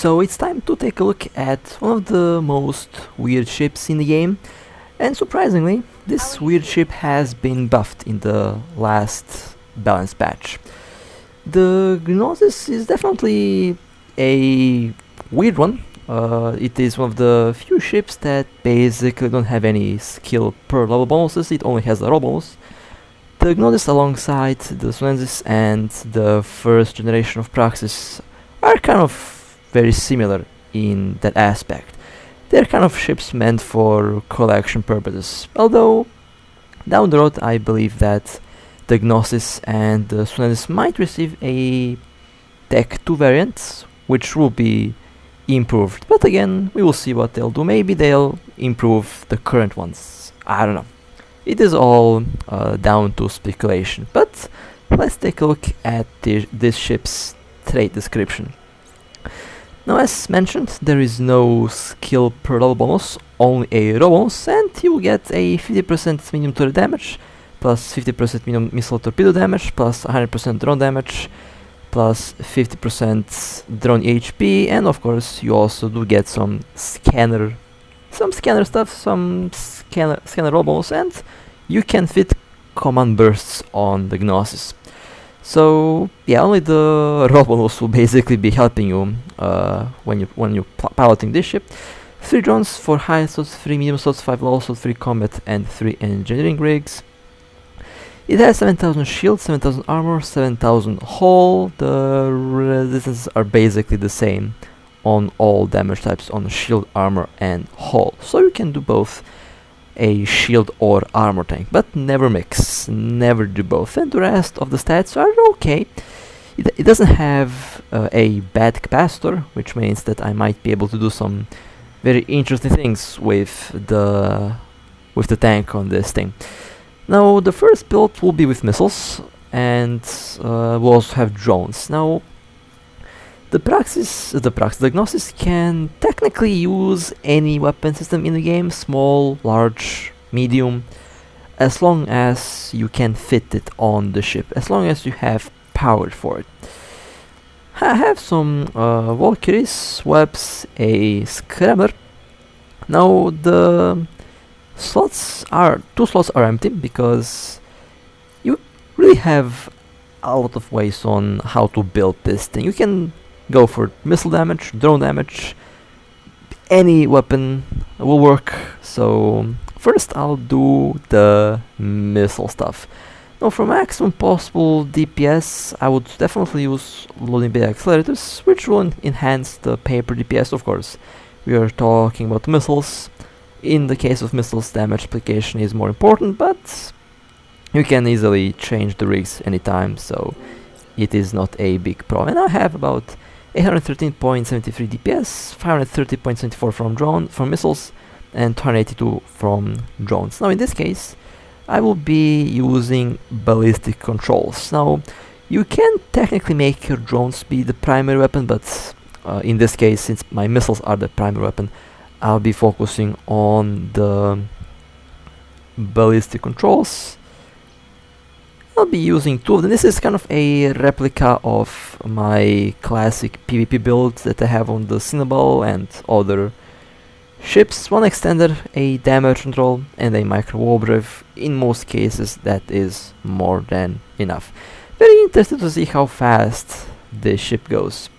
So it's time to take a look at one of the most weird ships in the game, and surprisingly, this weird ship has been buffed in the last balance patch. The Gnosis is definitely a weird one. It is one of the few ships that basically don't have any skill per level bonuses, it only has a roll bonus. The Gnosis alongside the Sandbox and the first generation of Praxis are kind of very similar in that aspect. They're kind of ships meant for collection purposes, although down the road I believe that the Gnosis and the Sandbox might receive a Tech 2 variant, which will be improved, but again, we will see what they'll do. Maybe they'll improve the current ones, I don't know. It is all down to speculation, but let's take a look at this ship's trait description. Now, as mentioned, there is no skill per level bonus, only a roll bonus, and you will get a 50% minimum turret damage, plus 50% minimum missile torpedo damage, plus 100% drone damage, plus 50% drone HP, and of course you also do get some scanner stuff, some scanner roll bonus, and you can fit command bursts on the Gnosis. So yeah, only the roll bonus will basically be helping you when you're piloting this ship. 3 drones for high slots, 3 medium slots, 5 low slots, 3 combat and 3 engineering rigs. It has 7000 shield, 7000 armor, 7000 hull. The resistances are basically the same on all damage types on shield, armor and hull. So you can do both a shield or armor tank, but never mix, never do both. And the rest of the stats are okay. It doesn't have a bad capacitor, which means that I might be able to do some very interesting things with the tank on this thing. Now the first build will be with missiles, and we'll also have drones. Now the Gnosis can technically use any weapon system in the game, small, large, medium, as long as you can fit it on the ship, as long as you have power for it. I have some Valkyries, Webs, a Scrambler. Now the two slots are empty because you really have a lot of ways on how to build this thing. You can go for missile damage, drone damage, any weapon will work. So first I'll do the missile stuff. Now for maximum possible DPS, I would definitely use loading bay accelerators, which will enhance the paper DPS. Of course, we are talking about missiles. In the case of missiles, damage application is more important, but you can easily change the rigs anytime, so it is not a big problem. And I have about 813.73 DPS, 530.74 from missiles, and 282 from drones. Now in this case, I will be using ballistic controls. Now you can technically make your drones be the primary weapon, but in this case, since my missiles are the primary weapon, I'll be focusing on the ballistic controls. I'll be using 2 of them. This is kind of a replica of my classic PvP build that I have on the Cinnaball and other ships. 1 extender, a damage control, and a micro warbrief. In most cases that is more than enough. Very interested to see how fast this ship goes.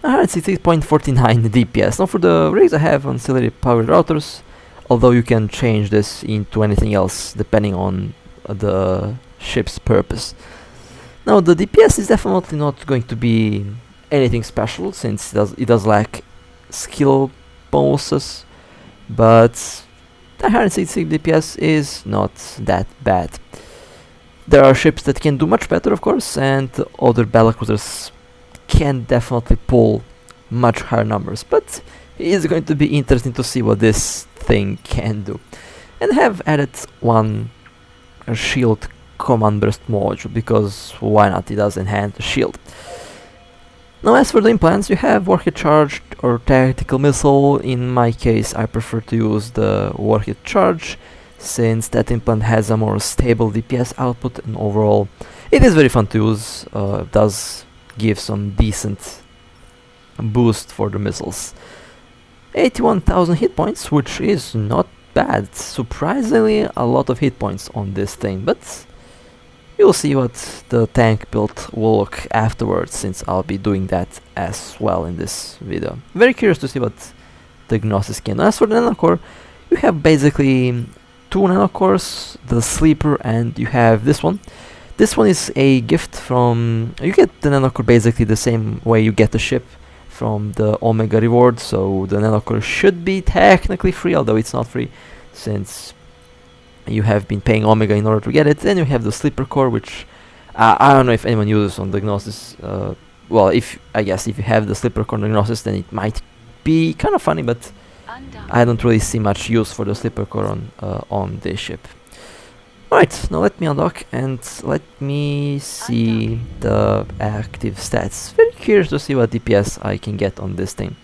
168.49 DPS. Now for the rigs I have ancillary powered routers, although you can change this into anything else depending on the ship's purpose. Now the DPS is definitely not going to be anything special, since it does lack skill bonuses, but 166 DPS is not that bad. There are ships that can do much better, of course, and other Battlecruisers can definitely pull much higher numbers, but it is going to be interesting to see what this thing can do. And I have added 1 shield command burst module, because why not, it does enhance the shield. Now as for the implants, you have warhead charge or tactical missile. In my case I prefer to use the warhead charge, since that implant has a more stable DPS output, and overall it is very fun to use. Does give some decent boost for the missiles. 81,000 hit points, which is not bad. Surprisingly a lot of hit points on this thing, but you'll see what the tank build will look afterwards, since I'll be doing that as well in this video. Very curious to see what the Gnosis can do. As for the nanocore, you have basically two nanocores, the sleeper, and you have this one. This one is a gift from... you get the nanocore basically the same way you get the ship, from the Omega reward, so the nanocore should be technically free, although it's not free, since you have been paying Omega in order to get it. Then you have the sleeper core, which I don't know if anyone uses on the Gnosis. Well, I guess if you have the sleeper core on the Gnosis, then it might be kind of funny, but I don't really see much use for the sleeper core on this ship. Alright, now let me undock and let me see the active stats. Very curious to see what DPS I can get on this thing.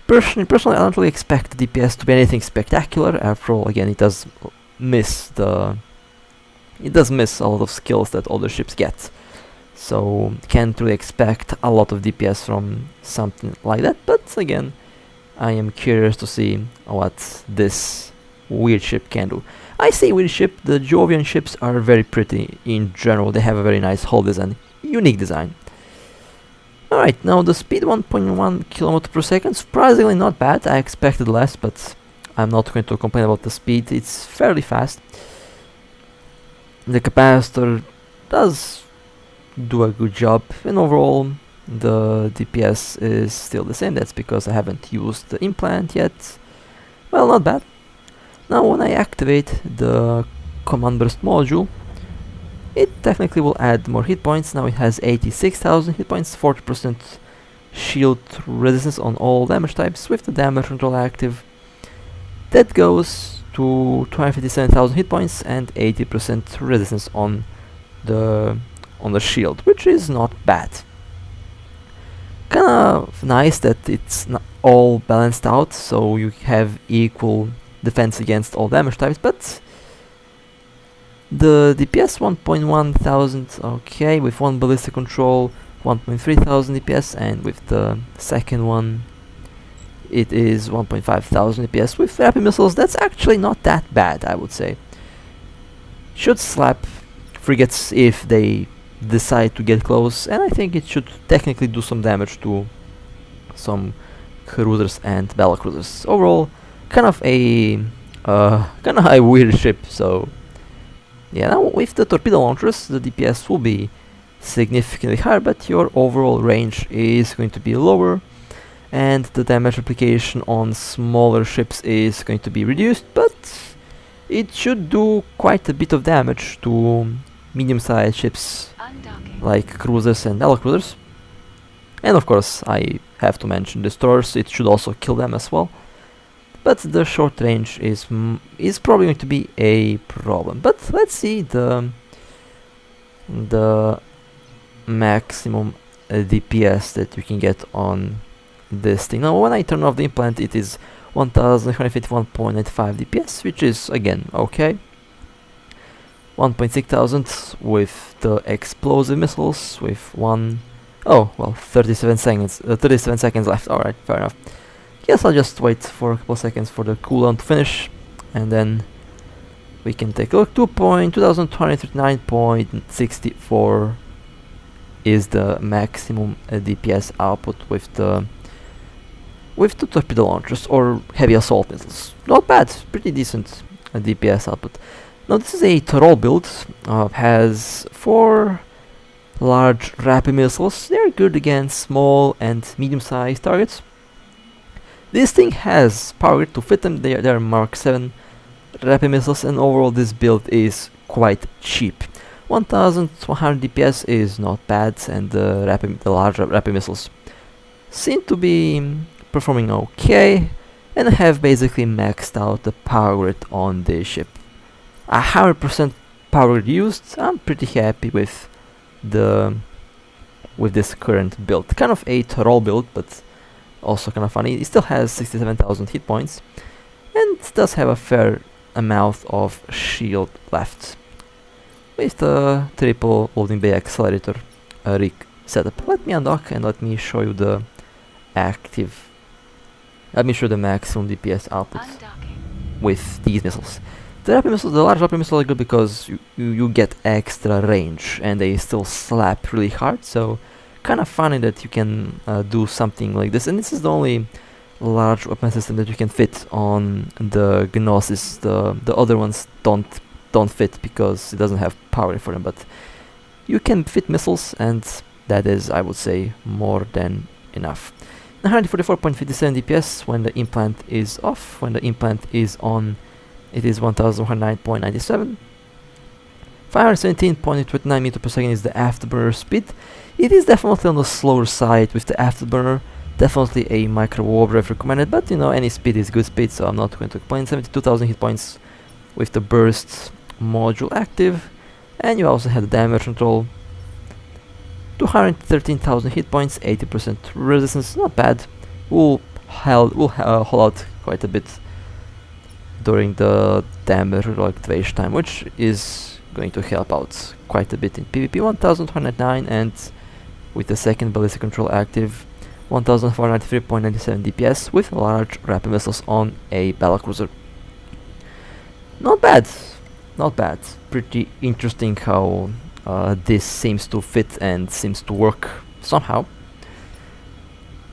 Personally, I don't really expect the DPS to be anything spectacular. After all, again, it does miss a lot of skills that other ships get. So can't really expect a lot of DPS from something like that. But again, I am curious to see what this weird ship can do. I say weird ship, the Jovian ships are very pretty in general. They have a very nice hull design, unique design. Alright, now the speed 1.1 km per second, surprisingly not bad. I expected less, but I'm not going to complain about the speed, it's fairly fast. The capacitor does do a good job, and overall the DPS is still the same. That's because I haven't used the implant yet. Well, not bad. Now when I activate the command burst module, it technically will add more hit points. Now it has 86,000 hit points, 40% shield resistance on all damage types with the damage control active. That goes to 257,000 hit points and 80% resistance on the shield, which is not bad. Kinda nice that it's not all balanced out, so you have equal defense against all damage types, but the DPS 1.1 thousand, okay, with one ballistic control 1.3 thousand DPS, and with the second one it is 1.5 thousand DPS with rapid missiles. That's actually not that bad, I would say. Should slap frigates if they decide to get close, and I think it should technically do some damage to some cruisers and battlecruisers. Overall, kind of a weird ship. So yeah, now with the torpedo launchers, the DPS will be significantly higher, but your overall range is going to be lower, and the damage application on smaller ships is going to be reduced, but it should do quite a bit of damage to medium-sized ships like cruisers and battlecruisers. And of course, I have to mention destroyers. It should also kill them as well. But the short range is probably going to be a problem. But let's see the maximum DPS that you can get on this thing. Now when I turn off the implant, it is 1151.95 DPS, which is again okay. 1.6 thousand with the explosive missiles with 37 seconds left. Alright, fair enough. Yes, I'll just wait for a couple seconds for the cooldown to finish, and then we can take a look. 2239.64 is the maximum DPS output with the torpedo launchers or heavy assault missiles. Not bad, pretty decent DPS output. Now this is a Troll build, has 4 large rapid missiles. They're good against small and medium-sized targets. This thing has power to fit them. They are Mark 7 rapid missiles, and overall this build is quite cheap. 1100 DPS is not bad, and the large rapid missiles seem to be performing okay, and I have basically maxed out the power grid on this ship. 100% power grid used. I'm pretty happy with this current build. Kind of a troll build, but also kind of funny. It still has 67,000 hit points and does have a fair amount of shield left with the triple loading bay accelerator rig setup. Let me undock and let me show you the active. Let me show the maximum DPS output with these missiles. The rapid missiles, the large rapid missiles are good because you get extra range and they still slap really hard. So kind of funny that you can do something like this. And this is the only large weapon system that you can fit on the Gnosis. The other ones don't fit because it doesn't have power for them. But you can fit missiles, and that is, I would say, more than enough. 144.57 DPS when the implant is off. When the implant is on, it is 1109.97. 517.29 meters per second is the afterburner speed. It is definitely on the slower side with the afterburner. Definitely a micro warp drive recommended, but you know, any speed is good speed, so I'm not going to complain. 72,000 hit points with the burst module active, and you also have the damage control. 213,000 hit points, 80% resistance, not bad. We'll hold out quite a bit during the damage activation time, which is going to help out quite a bit in PvP. 1,209, and with the second ballistic control active, 1,493.97 DPS with large rapid missiles on a Battlecruiser. Not bad, not bad. Pretty interesting how this seems to fit and seems to work somehow.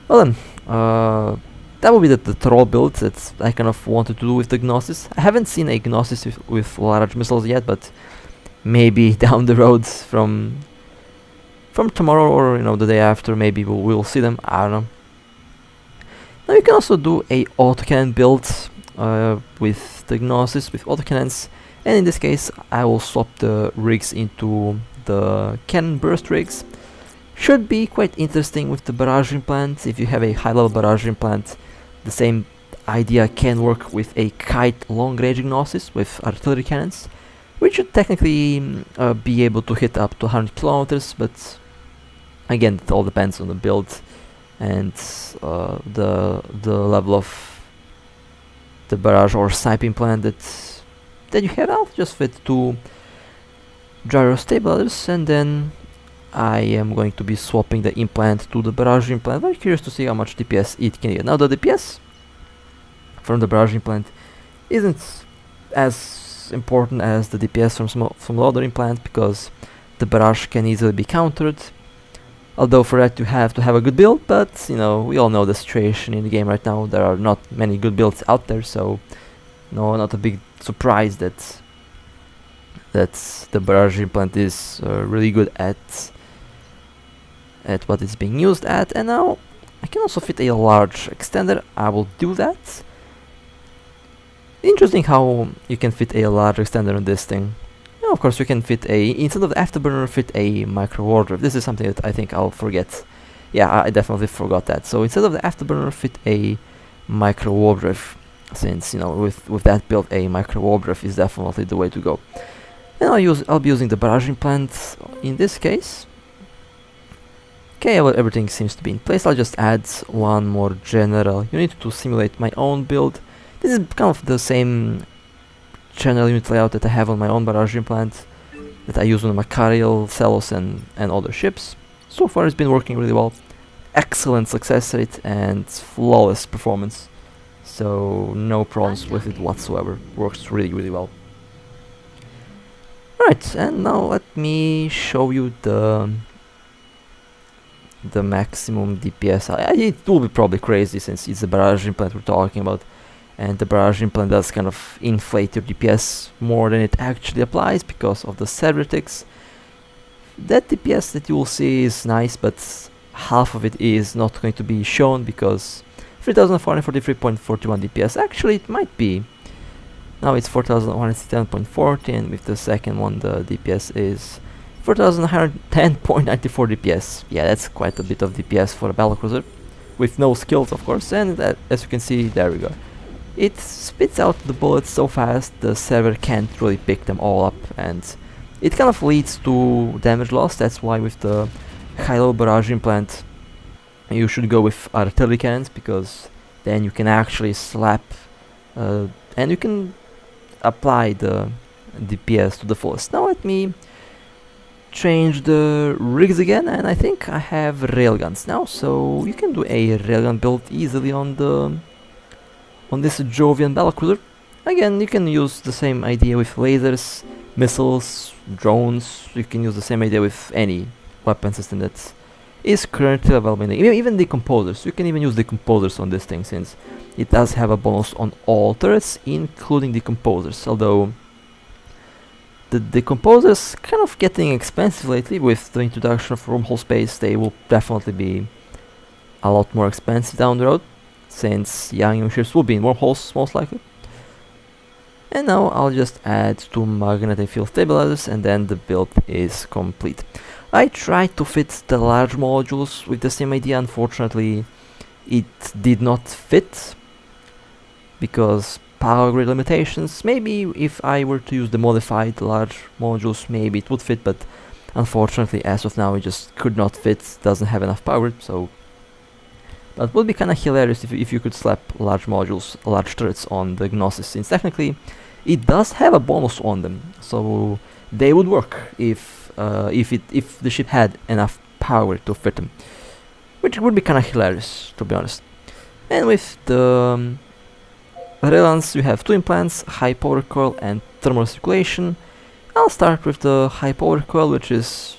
Well then, that will be the troll build that I kind of wanted to do with the Gnosis. I haven't seen a Gnosis with large missiles yet, but maybe down the road from tomorrow, or you know, the day after, maybe we'll see them. I don't know. Now you can also do a autocannon build with the Gnosis with autocannons, and in this case I will swap the rigs into the cannon burst rigs. Should be quite interesting with the barrage implant. If you have a high level barrage implant, the same idea can work with a kite long range Gnosis with artillery cannons, which should technically be able to hit up to 100 kilometers, but again, it all depends on the build and the level of the barrage or snipe implant that you have. I'll just fit 2 gyro stabilizers, and then I am going to be swapping the implant to the barrage implant. Very curious to see how much DPS it can get. Now the DPS from the barrage implant isn't as important as the DPS from the other implant, because the barrage can easily be countered. Although for that you have to have a good build, but you know, we all know the situation in the game right now. There are not many good builds out there, so no, not a big surprise that the barrage implant is really good at what it's being used at. And now I can also fit a large extender. I will do that. Interesting how you can fit a large extender on this thing. Yeah, of course you can fit instead of the afterburner, fit a micro wardrobe. This is something that I think I'll forget. Yeah, I definitely forgot that. So instead of the afterburner, fit a micro wardrobe, since you know, with that build, a micro wardrobe is definitely the way to go. And I'll be using the barrage implant in this case. Okay, well, everything seems to be in place. I'll just add one more general unit to simulate my own build. This is kind of the same general unit layout that I have on my own barrage implant that I use on Macariel, Celos and other ships. So far it's been working really well. Excellent success rate and flawless performance. So no problems with it whatsoever. Works really well. Alright, and now let me show you the maximum DPS. It will be probably crazy since it's a barrage implant we're talking about, and the barrage implant does kind of inflate your DPS more than it actually applies because of the cybernetics. That DPS that you will see is nice, but half of it is not going to be shown because 3,443.41 DPS. Actually, it might be. Now it's 4,167.40, and with the second one the DPS is 4,110.94 DPS. Yeah, that's quite a bit of DPS for a Battlecruiser, with no skills of course, and as you can see, there we go. It spits out the bullets so fast the server can't really pick them all up, and it kind of leads to damage loss. That's why with the high-level barrage implant you should go with artillery cannons, because then you can actually slap and you can apply the DPS to the fullest. Now let me changed the rigs again, and I think I have railguns now, so you can do a railgun build easily on this Jovian Battlecruiser. Again, you can use the same idea with lasers, missiles, drones. You can use the same idea with any weapon system that is currently available in the game. Even decomposers. You can even use decomposers on this thing, since it does have a bonus on all turrets, including decomposers. Although the decomposers kind of getting expensive lately with the introduction of wormhole space. They will definitely be a lot more expensive down the road, since young ships will be in wormholes most likely. And now I'll just add 2 magnetic field stabilizers, and then the build is complete. I tried to fit the large modules with the same idea. Unfortunately, it did not fit because power grid limitations. Maybe if I were to use the modified large modules, maybe it would fit, but unfortunately as of now it just could not fit, doesn't have enough power. So that would be kinda hilarious if you could slap large modules, large turrets on the Gnosis, since technically it does have a bonus on them, so they would work if the ship had enough power to fit them, which would be kinda hilarious, to be honest. And with the railguns, you have 2 implants, high power coil and thermal circulation. I'll start with the high power coil, which is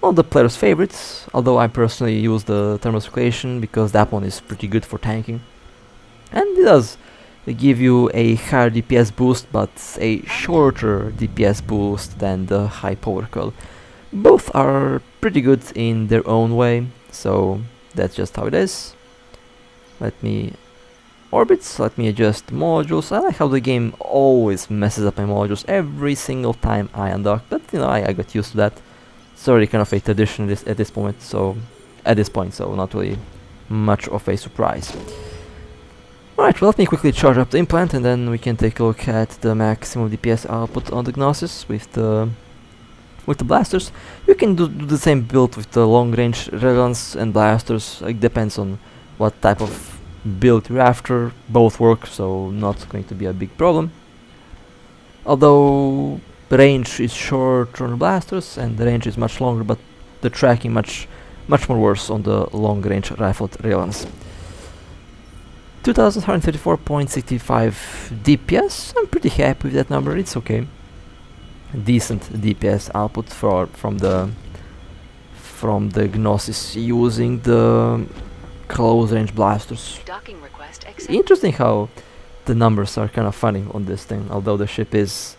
one of the player's favorites, although I personally use the thermal circulation because that one is pretty good for tanking. And it does give you a higher DPS boost, but a shorter DPS boost than the high power coil. Both are pretty good in their own way, so that's just how it is. Let me orbits, let me adjust modules. I like how the game always messes up my modules every single time I undock, but you know, I got used to that. It's already kind of a tradition at this point, so not really much of a surprise. Alright, well, let me quickly charge up the implant, and then we can take a look at the maximum DPS output on the Gnosis with the blasters. You can do the same build with the long range railguns and blasters. It depends on what type of build you're after. Both work, so not going to be a big problem. Although the range is shorter on the blasters and the range is much longer, but the tracking much more worse on the long range rifled railguns. 2134.65 DPS. I'm pretty happy with that number. It's okay. Decent DPS output from the Gnosis using the close range blasters. Interesting how the numbers are kind of funny on this thing, although the ship is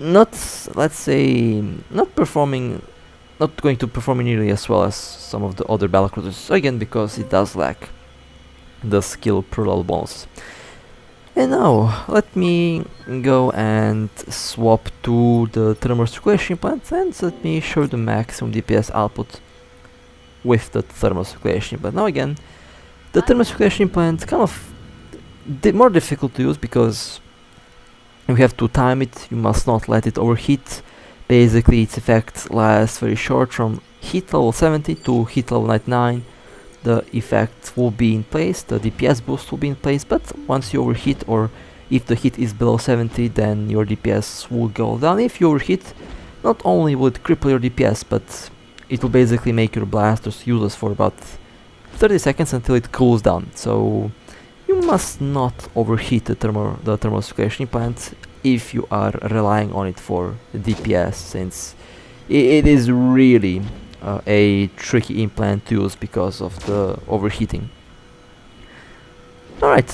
not, let's say, not going to perform nearly as well as some of the other Battlecruisers, again because it does lack the skill per level bonus. And now let me go and swap to the thermal circulation plant, and let me show the maximum DPS output with the thermal circulation. But now again, the thermal circulation plant kind of more difficult to use because you have to time it. You must not let it overheat. Basically, its effect lasts very short, from heat level 70 to heat level 99. The effect will be in place, the DPS boost will be in place, but once you overheat, or if the heat is below 70, then your DPS will go down. If you overheat, not only will it cripple your DPS, but it will basically make your blasters useless for about 30 seconds until it cools down. So you must not overheat the thermal circulation plant if you are relying on it for the DPS, since it is really a tricky implant to use because of the overheating. Alright,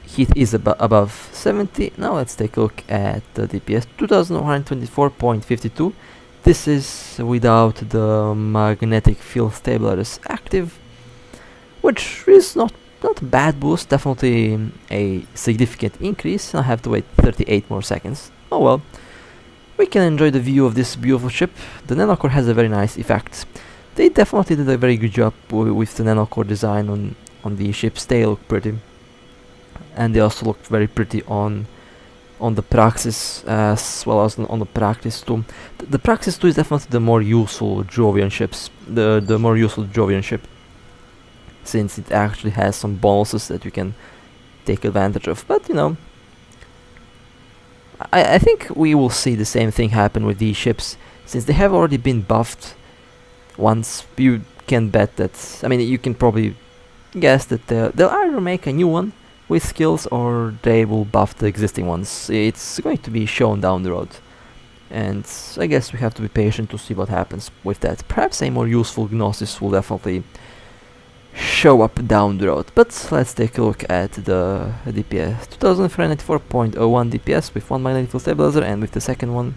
heat is above 70. Now let's take a look at the DPS. 2124.52. This is without the magnetic field stabilizers active, which is not a bad boost, definitely a significant increase. I have to wait 38 more seconds. Oh well. We can enjoy the view of this beautiful ship. The nanocore has a very nice effect. They definitely did a very good job with the nanocore design on the ships. They look pretty, and they also look very pretty on the Praxis as well as on the Practice 2. The Praxis 2 is definitely the more useful Jovian ships. The more useful Jovian ship, since it actually has some bonuses that you can take advantage of. But you know, I think we will see the same thing happen with these ships, since they have already been buffed once. You can bet that, I mean, you can probably guess that they'll either make a new one with skills or they will buff the existing ones. It's going to be shown down the road, and I guess we have to be patient to see what happens with that. Perhaps a more useful Gnosis will definitely show up down the road, but let's take a look at the DPS. 2394.01 DPS with one magnetic field stabilizer, and with the second one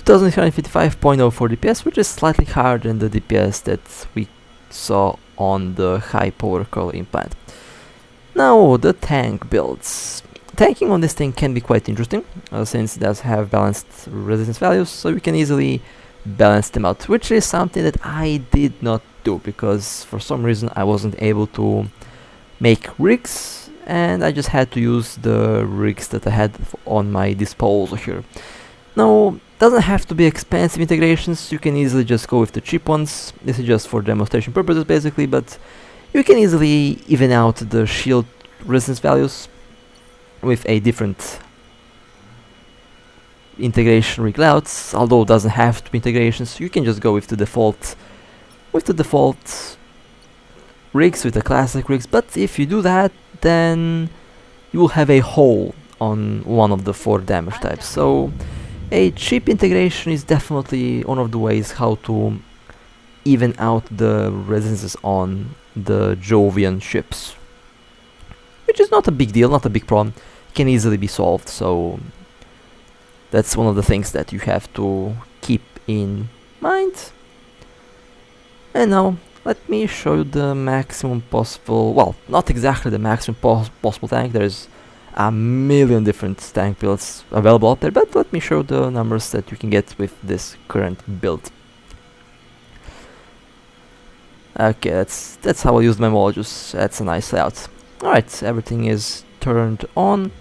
2355.04 DPS, which is slightly higher than the DPS that we saw on the high power coil implant. Now the tank builds. Tanking on this thing can be quite interesting, since it does have balanced resistance values, so you can easily balance them out, which is something that I did not do because for some reason I wasn't able to make rigs, and I just had to use the rigs that I had on my disposal here. Now, doesn't have to be expensive integrations, you can easily just go with the cheap ones. This is just for demonstration purposes basically, but you can easily even out the shield resistance values with a different integration rig layouts, although it doesn't have to be integrations. You can just go with the default rigs, with the classic rigs, but if you do that, then you will have a hole on one of the 4 damage types. So a cheap integration is definitely one of the ways how to even out the resistances on the Jovian ships, which is not a big deal, not a big problem, can easily be solved. So that's one of the things that you have to keep in mind. And now let me show you the maximum possible, well, not exactly the maximum possible tank. There's a million different tank builds available out there, but let me show the numbers that you can get with this current build. Okay, that's how I use my modules. That's a nice layout. Alright, everything is turned on.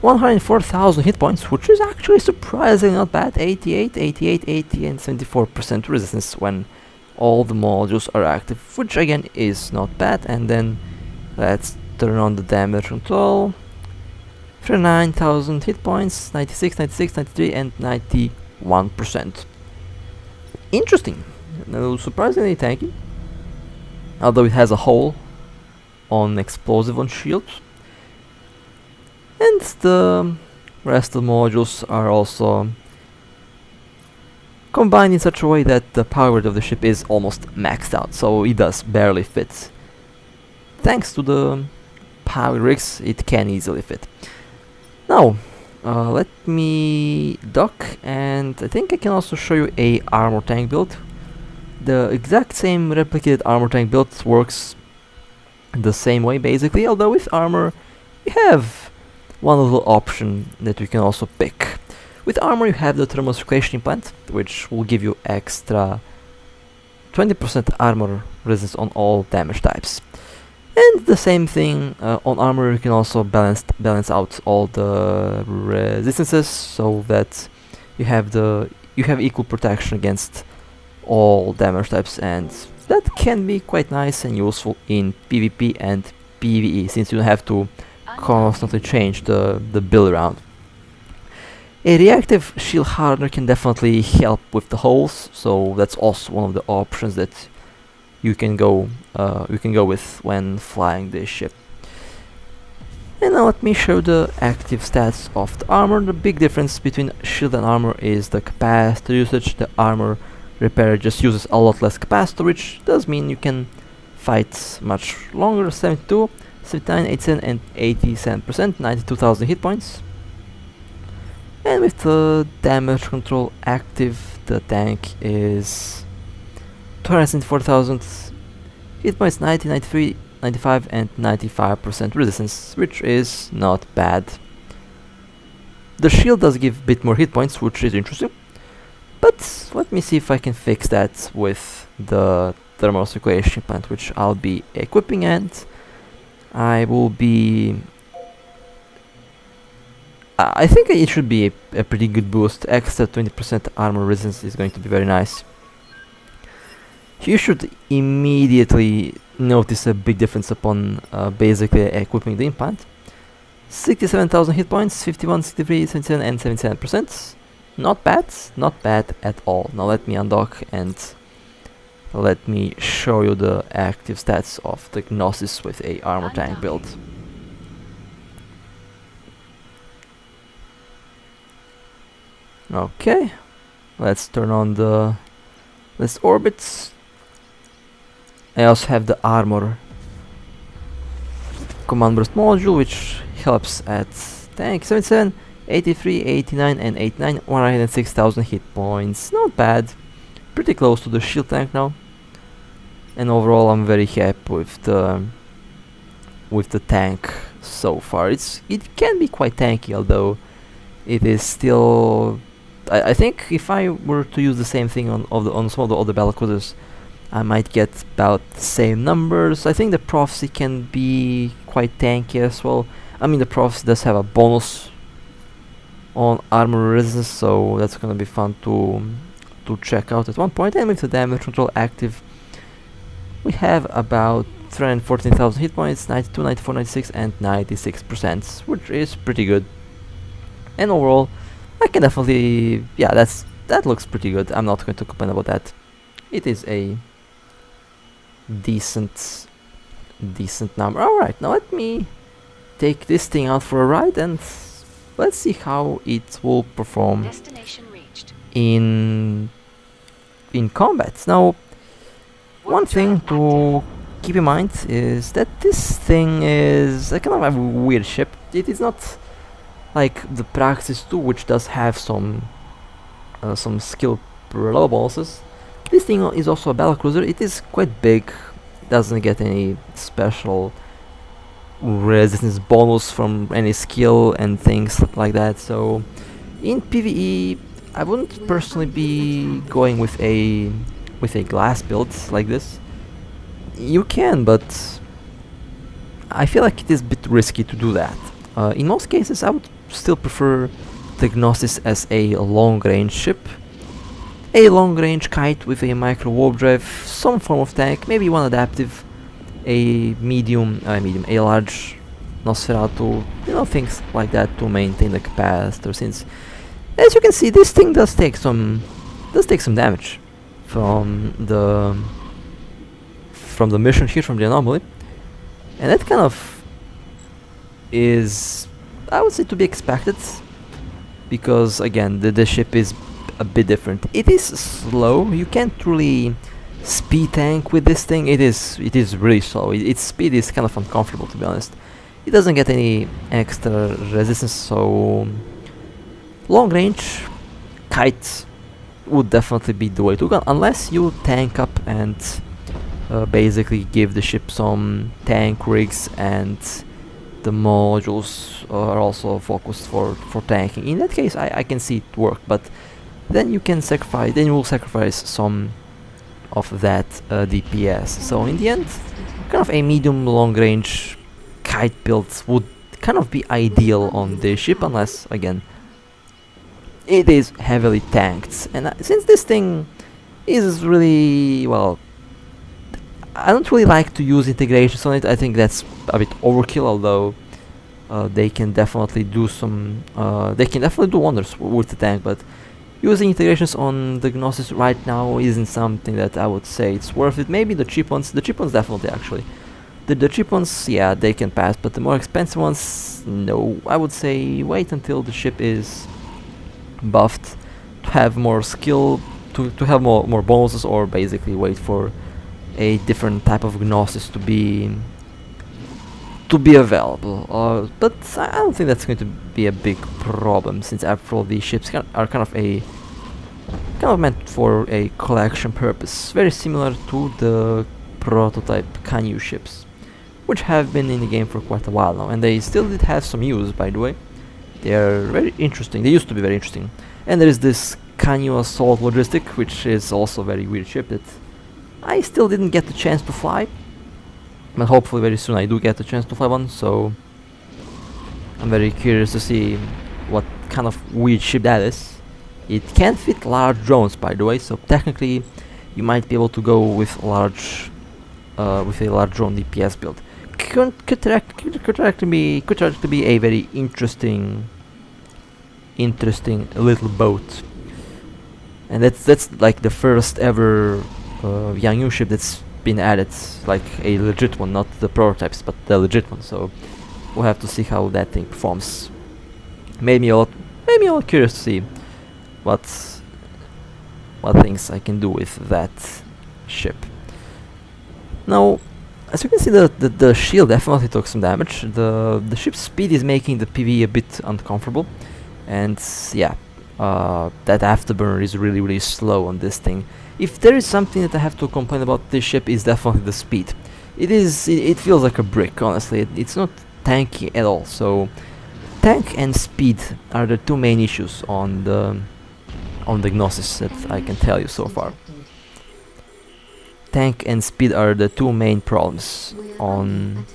104,000 hit points, which is actually surprisingly not bad. 88, 88, 80 and 74% resistance when all the modules are active, which again is not bad. And then let's turn on the damage control. 39,000 hit points, 96, 96, 93 and 91%. Interesting. No, surprisingly tanky, although it has a hole on explosive on shield. And the rest of the modules are also combined in such a way that the power of the ship is almost maxed out, so it does barely fit. Thanks to the power rigs, it can easily fit. Now, let me dock, and I think I can also show you a armor tank build. The exact same replicated armor tank build works the same way basically, although with armor you have one little option that you can also pick. With armor you have the thermal circulation implant, which will give you extra 20% armor resistance on all damage types. And the same thing on armor, you can also balance out all the resistances so that you have equal protection against all damage types, and that can be quite nice and useful in PvP and PvE, since you don't have to constantly change the build around. A reactive shield hardener can definitely help with the holes, so that's also one of the options that you can go with when flying this ship. And now let me show the active stats of the armor. The big difference between shield and armor is the capacitor usage. The armor repair just uses a lot less capacitor, which does mean you can fight much longer. 72, 79, 87 and 87%, 92,000 hit points. And with the damage control active, the tank is 274,000 hit points, 90, 93, 95 and 95% resistance, which is not bad. The shield does give a bit more hit points, which is interesting. But let me see if I can fix that with the thermal circulation plant, which I'll be equipping, and I will be... I think it should be a pretty good boost. Extra 20% armor resistance is going to be very nice. You should immediately notice a big difference upon basically equipping the implant, 67,000 hit points, 51, 63, 77 and 77%. Not bad, not bad at all. Now let me undock and let me show you the active stats of the Gnosis with a armor tank build. Okay, let's turn on the orbits. I also have the armor command burst module, which helps at tank 77, 83, 89 and 89, 106,000 hit points. Not bad, pretty close to the shield tank now. And overall I'm very happy with the tank so far. It can be quite tanky, although it is still, I think if I were to use the same thing on some of the other Battlecruisers, I might get about the same numbers. I think the Prophecy can be quite tanky as well. I mean, the Prophecy does have a bonus on armor resistance, so that's gonna be fun to check out at one point. And with the damage control active, we have about 314,000 hit points, 92, 94, 96 and 96%, which is pretty good. And overall, I can definitely, yeah, that looks pretty good. I'm not going to complain about that. It is a decent number. Alright, now let me take this thing out for a ride and let's see how it will perform Destination reached. in combat. Now, one thing to keep in mind is that this thing is a kind of a weird ship. It is not like the Praxis 2, which does have some skill per level bonuses. This thing is also a Battlecruiser. It is quite big, doesn't get any special resistance bonus from any skill and things like that. So in PvE, I wouldn't personally be going with a glass build like this. You can, but I feel like it is a bit risky to do that. In most cases, I would still prefer the Gnosis as a long-range ship. A long-range kite with a micro warp drive, some form of tank, maybe one adaptive, a large Nosferatu, things like that to maintain the capacitor. Since, as you can see, this thing does take some damage from the mission here, from the anomaly, and that kind of is, I would say, to be expected, because again the ship is a bit different. It is slow. You can't really speed tank with this thing. It is really slow. Its speed is kind of uncomfortable, to be honest. It doesn't get any extra resistance, so long range kite would definitely be the way to go, unless you tank up and basically give the ship some tank rigs, and the modules are also focused for tanking. In that case, I can see it work, but then you will sacrifice some of that DPS. So in the end, kind of a medium long range kite build would kind of be ideal on this ship, unless again it is heavily tanked. And since this thing is really, well, I don't really like to use integrations on it. I think that's a bit overkill, although they can definitely do wonders with the tank. But using integrations on the Gnosis right now isn't something that I would say it's worth it. Maybe the cheap ones definitely, actually. The cheap ones, yeah, they can pass, but the more expensive ones, no. I would say wait until the ship is buffed to have more skill, to have more bonuses, or basically wait for a different type of Gnosis to be available. But I don't think that's going to be a big problem, since after all these ships are kind of meant for a collection purpose, very similar to the prototype Canyu ships, which have been in the game for quite a while now, and they still did have some use, by the way. They are very interesting. They used to be very interesting. And there is this Canyu Assault Logistic, which is also a very weird ship that I still didn't get the chance to fly, but hopefully very soon I do get the chance to fly one. So I'm very curious to see what kind of weird ship that is. It can fit large drones, by the way, so technically you might be able to go with a large drone DPS build. could actually be a very interesting little boat. And that's like the first ever young ship that's been added, like a legit one, not the prototypes, but the legit one. So we'll have to see how that thing performs. Made me all curious to see what things I can do with that ship. Now, as you can see, the shield definitely took some damage. The ship's speed is making the PvE a bit uncomfortable, and yeah, that afterburner is really slow on this thing. If there is something that I have to complain about this ship, is definitely the speed. It feels like a brick, honestly. It's not tanky at all. So tank and speed are the two main issues on the Gnosis that I can tell you so far. Tank and speed are the two main problems on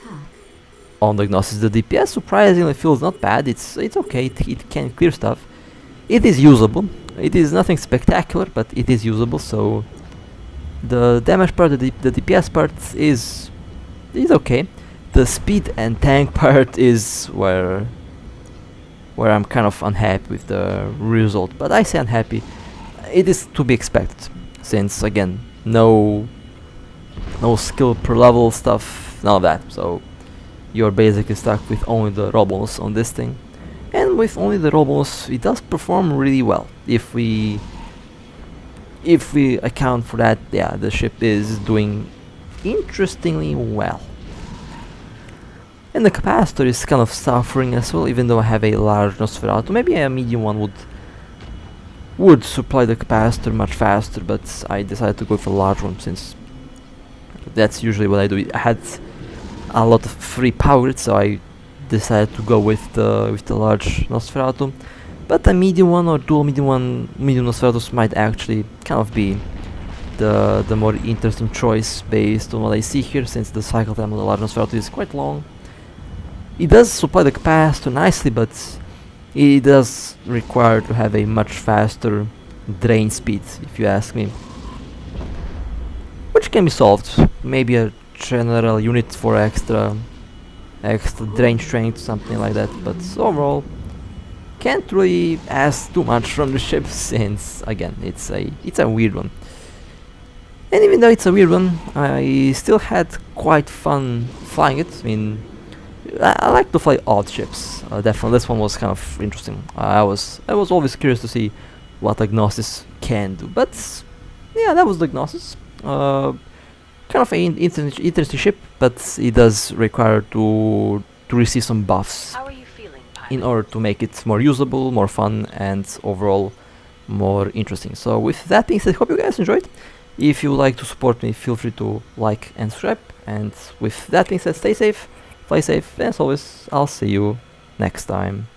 the Gnosis. The DPS surprisingly feels not bad. It's okay. It can clear stuff. It is usable. It is nothing spectacular, but it is usable. So the damage part, the DPS part is okay. The speed and tank part is where I'm kind of unhappy with the result. But I say unhappy. It is to be expected, since again no skill per level stuff, none of that. So you're basically stuck with only the raw bonus on this thing. And with only the raw bonus, it does perform really well. If we account for that, yeah, the ship is doing interestingly well. And the capacitor is kind of suffering as well, even though I have a large Nosferatu. Maybe a medium one would supply the capacitor much faster, but I decided to go for a large one since that's usually what I do. I had a lot of free power, so I decided to go with the large Nosferatu. But a medium one or dual medium Nosferatus might actually kind of be the more interesting choice based on what I see here, since the cycle time of the large Nosferatu is quite long. It does supply the capacitor nicely, but it does require to have a much faster drain speed, if you ask me. Which can be solved. Maybe a general unit for extra drain strength, something like that. But overall, can't really ask too much from the ship, since again it's a weird one. And even though it's a weird one, I still had quite fun flying it. I mean, I like to fly odd ships. Definitely, this one was kind of interesting. I was always curious to see what the Gnosis can do. But yeah, that was the Gnosis. Kind of an interesting ship, but it does require to receive some buffs in order to make it more usable, more fun, and overall more interesting. So with that being said, hope you guys enjoyed. If you would like to support me, feel free to like and subscribe. And with that being said, stay safe, play safe, and as always, I'll see you next time.